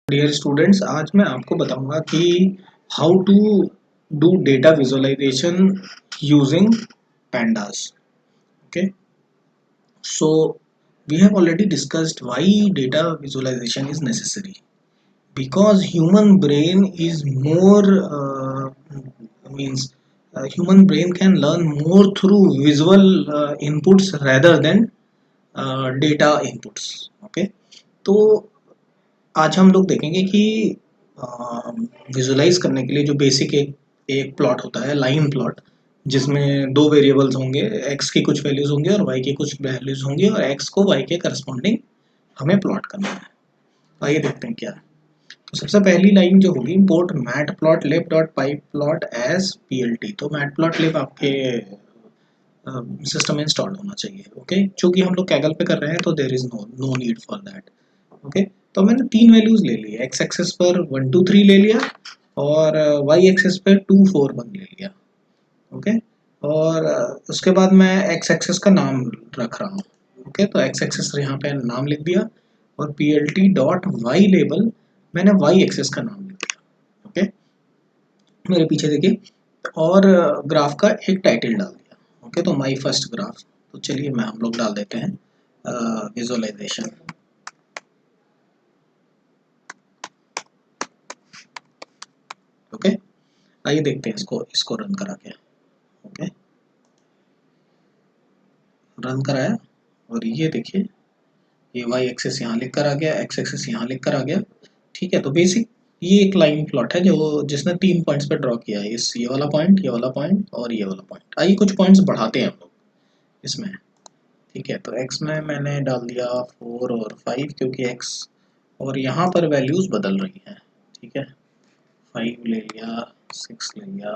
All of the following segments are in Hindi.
डियर स्टूडेंट्स, आज मैं आपको बताऊंगा कि how to do data visualization using pandas. Okay, so we have already discussed why data visualization is necessary, because human brain is more means human brain can learn more through visual inputs rather than data inputs. Okay, तो आज हम लोग देखेंगे कि विजुलाइज करने के लिए जो बेसिक एक एक प्लॉट होता है, लाइन प्लॉट, जिसमें दो वेरिएबल्स होंगे, एक्स की कुछ वैल्यूज होंगी और वाई की कुछ वैल्यूज होंगी, और एक्स को वाई के करस्पॉन्डिंग हमें प्लॉट करना है। तो आइए देखते हैं क्या है। तो सबसे पहली लाइन जो होगी, import matplotlib dot pyplot as PLT. तो मैट प्लॉट लिब आपके सिस्टम में इंस्टॉल होना चाहिए। ओके, चूंकि हम लोग कैगल पे कर रहे हैं तो there is no need for that. Okay, तो मैंने तीन वैल्यूज ले ली, एक्स एक्सेस पर 1 2 3 ले लिया और वाई एक्सेस पे 2 4 1 ले लिया। ओके, और उसके बाद मैं एक्स एक्सेस का नाम रख रहा हूँ। ओके, तो एक्स एक्सेस यहाँ पे नाम लिख दिया और P L T dot Y label मैंने वाई एक्सेस का नाम लिख दिया। ओके, मेरे पीछे देखिए, और ग्राफ का एक टाइटल डाल दिया। ओके, तो माई फर्स्ट ग्राफ। तो चलिए मैं हम लोग डाल देते हैं विजुअलाइजेशन। ओके, आइए देखते हैं इसको इसको रन करा के। ओके, रन कराया और ये देखिए, ये वाई एक्सेस यहाँ लिख कर आ गया, एक्स एक्सेस यहाँ लिख कर आ गया। ठीक है, तो बेसिक ये एक लाइन प्लॉट है जो जिसने 3 पॉइंट्स पे ड्रॉ किया है, इस ये वाला पॉइंट, ये वाला पॉइंट और ये वाला पॉइंट। आइए कुछ पॉइंट्स बढ़ाते हैं हम लोग इसमें। ठीक है, तो एक्स में मैंने डाल दिया 4 और 5, क्योंकि एक्स और यहाँ पर वैल्यूज बदल रही हैं। ठीक है, 5 ले लिया, 6 ले लिया,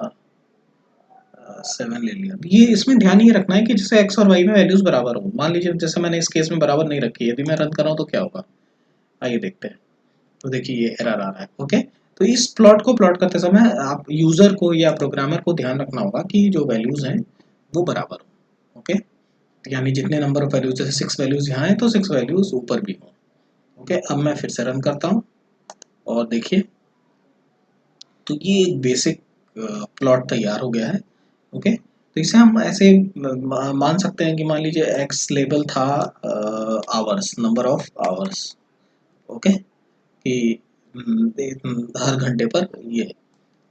7 ले लिया। ये इसमें ध्यान ये रखना है कि जैसे एक्स और वाई में वैल्यूज बराबर हो। मान लीजिए जैसे मैंने इस केस में बराबर नहीं रखी है, यदि मैं रन कर रहा हूँ तो क्या होगा, आइए देखते हैं। तो देखिए ये एरर आ रहा है। ओके, तो इस प्लॉट को प्लॉट करते समय आप यूजर को या प्रोग्रामर को ध्यान रखना होगा कि जो वैल्यूज हैं वो बराबर हो। ओके, यानी जितने नंबर ऑफ वैल्यूज, जैसे 6 वैल्यूज यहाँ है तो 6 वैल्यूज ऊपर भी हो। ओके, अब मैं फिर से रन करता हूँ और देखिए, तो ये एक बेसिक प्लॉट तैयार हो गया है। ओके, तो इसे हम ऐसे मान सकते हैं कि मान लीजिए एक्स लेबल था hours, number of hours. Okay, कि हर घंटे पर ये,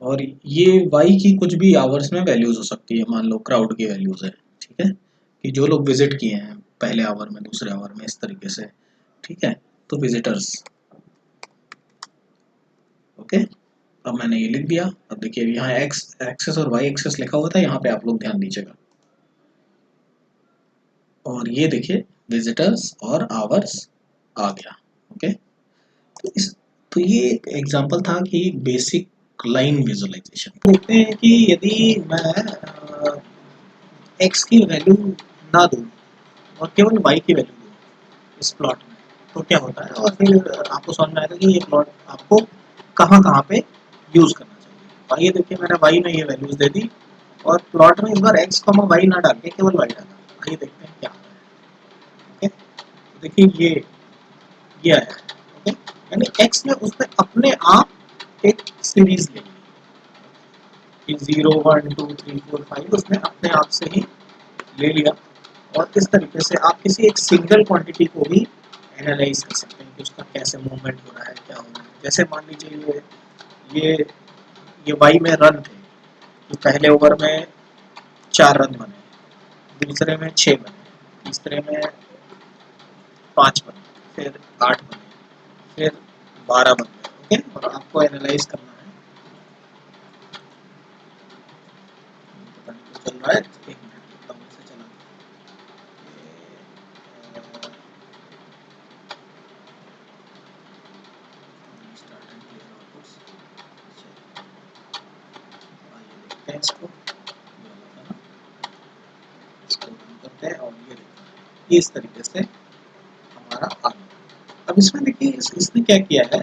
और ये वाई की कुछ भी आवर्स में वैल्यूज हो सकती है। मान लो क्राउड की वैल्यूज है। ठीक है, कि जो लोग विजिट किए हैं पहले आवर में, दूसरे आवर में, इस तरीके से। ठीक है, तो विजिटर्स। ओके, अब मैंने ये लिख दिया। अब देखिए यहाँ एक्स एक्सेस और वाई एक्सेस लिखा हुआ था, यहाँ पे आप लोग ध्यान दीजिएगा। और ये देखिए विजिटर्स और आवर्स आ गया। ओके, तो इस तो ये एक एग्जांपल था कि बेसिक लाइन विजुअलाइजेशन। बोलते हैं कि यदि मैं एक्स की वैल्यू ना दूं और केवल वाई की वैल्यू दूं इस प्लॉट में, तो क्या होता है, और फिर आपको समझ में आएगा कि ये प्लॉट आपको कहाँ कहाँ पे यूज करना चाहिए। आइए देखिए, मैंने वाई में ये वैल्यूज दे दी और प्लॉट में इस बार एक्स कॉमा वाई ना डाल के केवल वाई डाला। आइए देखते हैं क्या होता है। ओके, तो देखिए ये आया है। ओके, यानी एक्स ने उसने अपने आप एक सीरीज ले ली कि 0 1 2 3 4 5, उसने अपने आप से ही ले लिया। और इस तरीके से आप किसी एक सिंगल क्वांटिटी को भी एनालाइज कर सकते हैं कि उसका कैसे मूवमेंट हो रहा है, क्या हो रहा है। जैसे मान लीजिए ये ये वाई में रन थे, तो पहले ओवर में 4 रन बने, दूसरे में 6 बने, तीसरे में 5 बने, फिर 8 बने, फिर 12 बन गए। ओके, और आपको एनालाइज करना है। पता नहीं क्यों चल रहा है, एक मिनट रुकता हूँ, इसे चला स्टार्ट एंड क्लियर आउटपुट्स। आइए देखते हैं इसको, ये वाला था ना, इसको रन करते हैं और ये देखते हैं, ये इस तरीके से हमारा आ गया। अब इसमें देखिए इसने क्या किया है,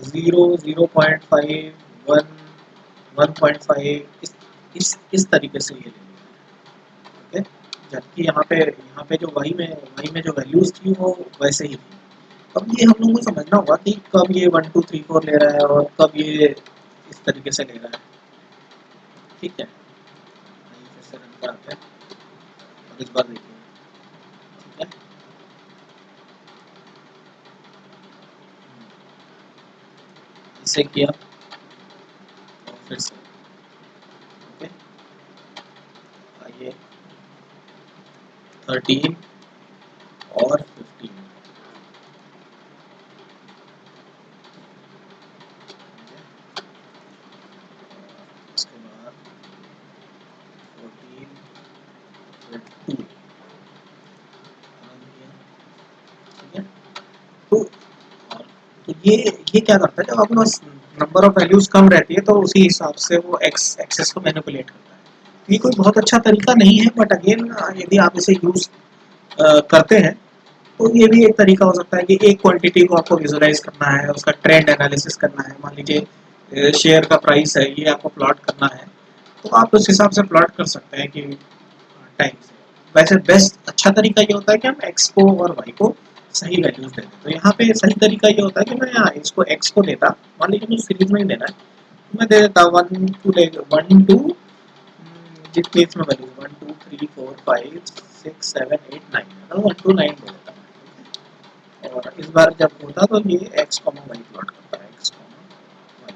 0 0.5 1 1.5 इस तरीके से ये ले लिया। ओके, जबकि यहाँ पे जो वाई में जो वैल्यूज थी वो वैसे ही थी। अब ये हम लोगों को समझना होगा कि कब ये 1 2 3 4 ले रहा है और कब ये इस तरीके से ले रहा है। ठीक है, आइए फिर से रन कराते हैं और इस बार देखिए। ठीक है, इसे किया और फिर से। ओके, आइए 13 और 15। इसके बाद 14 फिर 2 रन किया। ठीक है, तो और तो ये क्या करता है, जब आपके पास नंबर ऑफ वैल्यूज कम रहती है तो उसी हिसाब से वो एक्स एक्सेस को मैनिपुलेट करता है। ये कोई बहुत अच्छा तरीका नहीं है, बट अगेन यदि आप इसे यूज करते हैं तो ये भी एक तरीका हो सकता है कि एक क्वांटिटी को आपको विजुलाइज करना है, उसका ट्रेंड एनालिसिस करना है। मान लीजिए शेयर का प्राइस है, ये आपको प्लॉट करना है, तो आप उस हिसाब से प्लॉट कर सकते हैं कि टाइम से। वैसे बेस्ट अच्छा तरीका ये होता है कि हम एक्स को और वाई को सही वैल्यूज दे दें। तो यहाँ पे सही तरीका ये होता है कि मैं यहाँ इसको एक्स को देता, मान लीजिए मुझे सीरीज में ही देना है, तो मैं दे देता 1 2 जितनी इसमें वैल्यू 1 2 3 4 5 6 7 8 9, 1 2 9 दे देता हूँ। और इस बार जब होता तो ये एक्स कॉमा वाई प्लॉट करता है, एक्स कॉमा वाई।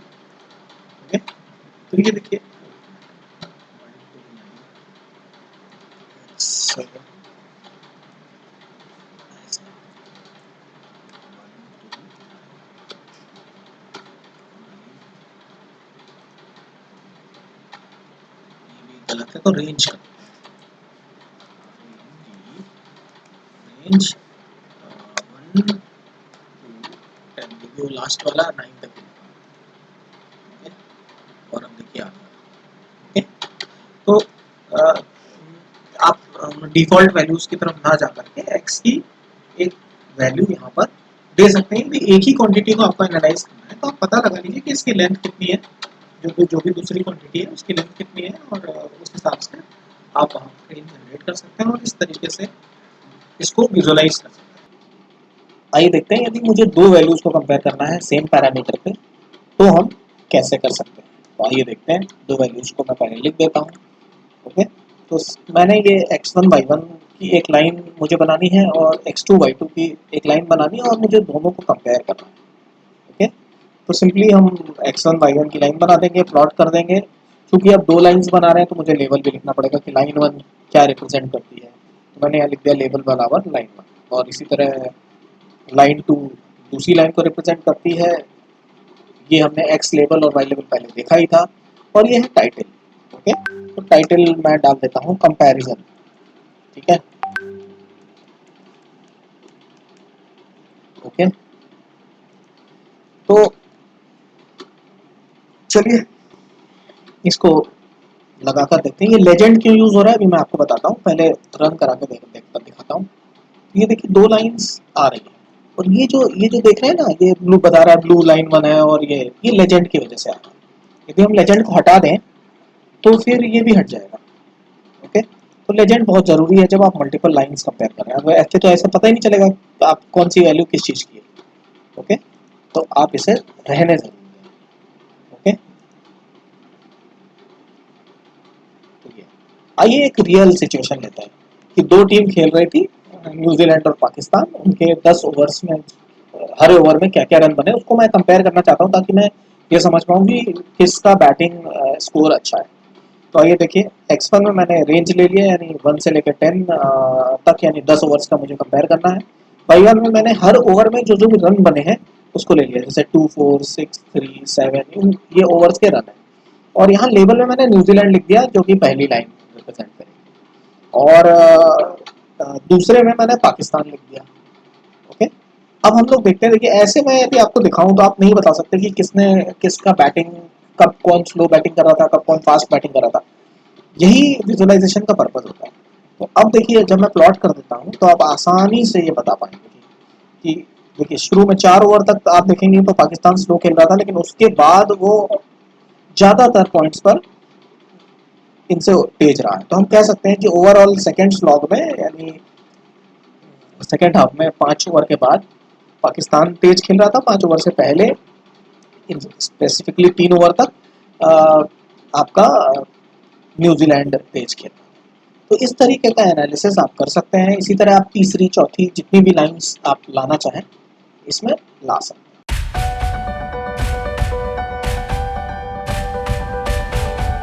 ओके, तो ये देखिए 1 2 9 7 गलत है तो रेंज का रेंज 1 2 10, जो लास्ट वाला 9 तक है। और अब देखिए आगे। तो अ, आप डिफ़ॉल्ट वैल्यूज की तरफ ना जा करके एक्स की एक वैल्यू यहाँ पर दे सकते हैं कि एक ही क्वांटिटी को आपको एनालाइज करना है, तो आप पता लगा लीजिए कि इसकी लेंथ कितनी है, जो भी दूसरी क्वांटिटी है उसकी लेंथ कितनी है, और उस हिसाब से आप वहाँ पर रेंज जनरेट कर सकते हैं और इस तरीके से इसको विजुअलाइज कर सकते हैं। आइए देखते हैं, यदि मुझे दो वैल्यूज को कंपेयर करना है सेम पैरामीटर पे तो हम कैसे कर सकते हैं। तो आइए देखते हैं, दो वैल्यूज को मैं पहले लिख देता हूँ। ओके, तो मैंने ये x1 y1 की एक लाइन मुझे बनानी है और x2 y2 की एक लाइन बनानी है और मुझे दोनों को कंपेयर करना है। ओके, तो सिंपली हम x1 y1 की लाइन बना देंगे, प्लॉट कर देंगे। क्योंकि अब दो लाइंस बना रहे हैं तो मुझे लेबल भी लिखना पड़ेगा कि लाइन वन क्या रिप्रेजेंट करती है। तो मैंने यहाँ लिख दिया लेबल बराबर लाइन वन, और इसी तरह लाइन टू दूसरी लाइन को रिप्रेजेंट करती है। ये हमने एक्स लेबल और वाई लेबल पहले देखा ही था। और ये है टाइटल। ओके, तो टाइटल मैं डाल देता हूँ कंपैरिजन। ठीक है, ओके, तो चलिए इसको लगाकर देखते हैं। ये लेजेंड क्यों यूज हो रहा है अभी मैं आपको बताता हूँ, पहले रन करा के देखकर दिखाता हूँ। ये देखिए दो लाइंस आ रही है, और ये जो देख रहे हैं ना, ये ब्लू बता रहा है ब्लू लाइन वन है, और ये लेजेंड की वजह से आ रहा है। यदि हम लेजेंड को हटा दें तो फिर ये भी हट जाएगा। ओके, तो लेजेंड बहुत जरूरी है जब आप मल्टीपल लाइंस कंपेयर कर रहे हैं। ऐसे तो ऐसा पता ही नहीं चलेगा कि आप कौन सी वैल्यू किस चीज की है। ओके, तो आप इसे रहने जरूरी है। ओके, तो ये आइए एक रियल सिचुएशन लेते हैं कि दो टीम खेल रही थी, न्यूजीलैंड और पाकिस्तान। उनके 10 ओवर्स में हर ओवर में क्या क्या रन बने उसको मैं कंपेयर करना चाहता हूँ, ताकि मैं ये समझ पाऊँ कि किसका बैटिंग स्कोर अच्छा है। तो आइए देखिए, x1 में मैंने रेंज ले लिया, यानी 1 से लेकर 10 तक, यानी 10 ओवर्स का मुझे कंपेयर करना है। y1 में मैंने हर ओवर में जो जो भी रन बने हैं उसको ले लिया, जैसे 2 4 6 3 7, ये ओवर्स के रन है। और यहाँ लेबल में मैंने न्यूजीलैंड लिख दिया जो कि पहली लाइन रिप्रेजेंट करेगी, और दूसरे में मैंने पाकिस्तान लिख दिया। ओके, अब हम लोग देखते हैं। देखिए ऐसे में यदि आपको दिखाऊं तो आप नहीं बता सकते कि किसने किसका बैटिंग, कब कौन स्लो बैटिंग कर रहा था, कब कौन फास्ट बैटिंग कर रहा था। यही विजुअलाइजेशन का पर्पज होता है। तो अब देखिए जब मैं प्लॉट कर देता हूँ तो आप आसानी से ये बता पाएंगे कि देखिए शुरू में 4 ओवर तक आप देखेंगे तो पाकिस्तान स्लो खेल रहा था, लेकिन उसके बाद वो ज्यादातर पॉइंट्स पर इनसे तेज रहा है। तो हम कह सकते हैं कि ओवरऑल सेकेंड स्लॉग में, यानी सेकेंड हाफ में 5 ओवर के बाद पाकिस्तान तेज खेल रहा था 5 ओवर से पहले, स्पेसिफिकली 3 ओवर तक आपका न्यूजीलैंड तेज खेल रहा था। तो इस तरीके का एनालिसिस आप कर सकते हैं। इसी तरह आप तीसरी चौथी जितनी भी लाइंस आप लाना चाहें इसमें ला सकते हैं।